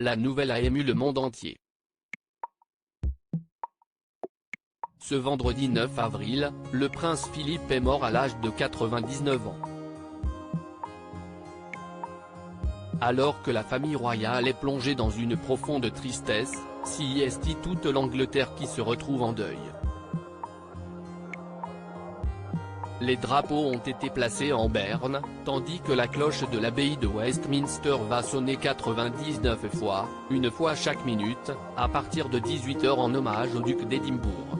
La nouvelle a ému le monde entier. Ce vendredi 9 avril, le prince Philippe est mort à l'âge de 99 ans. Alors que la famille royale est plongée dans une profonde tristesse, s'y est toute l'Angleterre qui se retrouve en deuil. Les drapeaux ont été placés en berne, tandis que la cloche de l'abbaye de Westminster va sonner 99 fois, une fois chaque minute, à partir de 18 h en hommage au duc d'Édimbourg.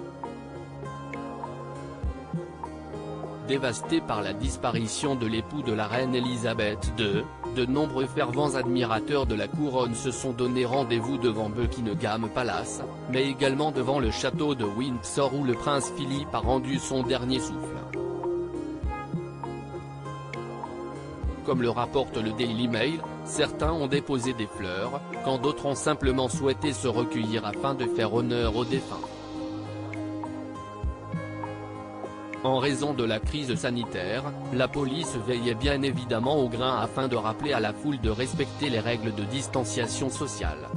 Dévasté par la disparition de l'époux de la reine Elisabeth II, de nombreux fervents admirateurs de la couronne se sont donné rendez-vous devant Buckingham Palace, mais également devant le château de Windsor où le prince Philippe a rendu son dernier souffle. Comme le rapporte le Daily Mail, certains ont déposé des fleurs, quand d'autres ont simplement souhaité se recueillir afin de faire honneur aux défunts. En raison de la crise sanitaire, la police veillait bien évidemment au grain afin de rappeler à la foule de respecter les règles de distanciation sociale.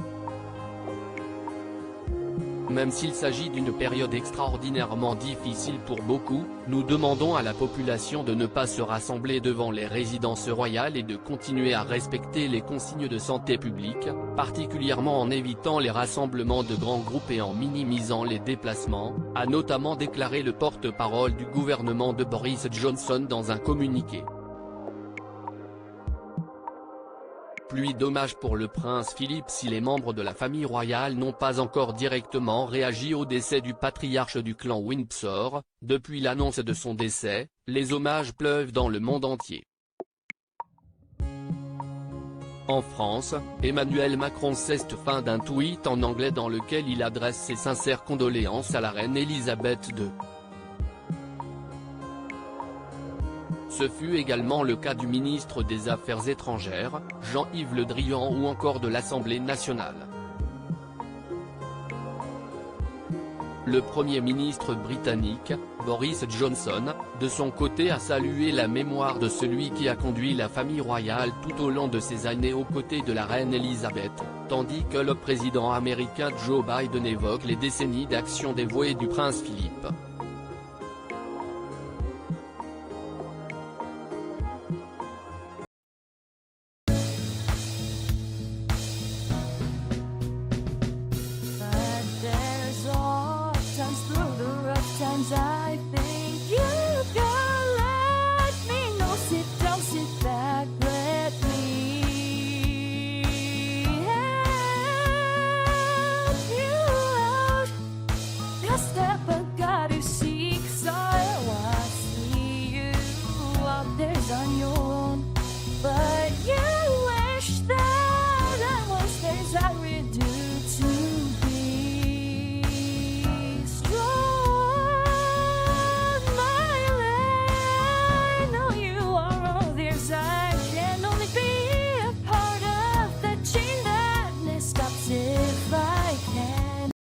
Même s'il s'agit d'une période extraordinairement difficile pour beaucoup, nous demandons à la population de ne pas se rassembler devant les résidences royales et de continuer à respecter les consignes de santé publique, particulièrement en évitant les rassemblements de grands groupes et en minimisant les déplacements, a notamment déclaré le porte-parole du gouvernement de Boris Johnson dans un communiqué. Pluie d'hommages pour le prince Philippe. Si les membres de la famille royale n'ont pas encore directement réagi au décès du patriarche du clan Windsor, depuis l'annonce de son décès, les hommages pleuvent dans le monde entier. En France, Emmanuel Macron ceste fin d'un tweet en anglais dans lequel il adresse ses sincères condoléances à la reine Elisabeth II. Ce fut également le cas du ministre des Affaires étrangères, Jean-Yves Le Drian ou encore de l'Assemblée nationale. Le Premier ministre britannique, Boris Johnson, de son côté a salué la mémoire de celui qui a conduit la famille royale tout au long de ces années aux côtés de la reine Elisabeth, tandis que le président américain Joe Biden évoque les décennies d'action dévouée du prince Philippe.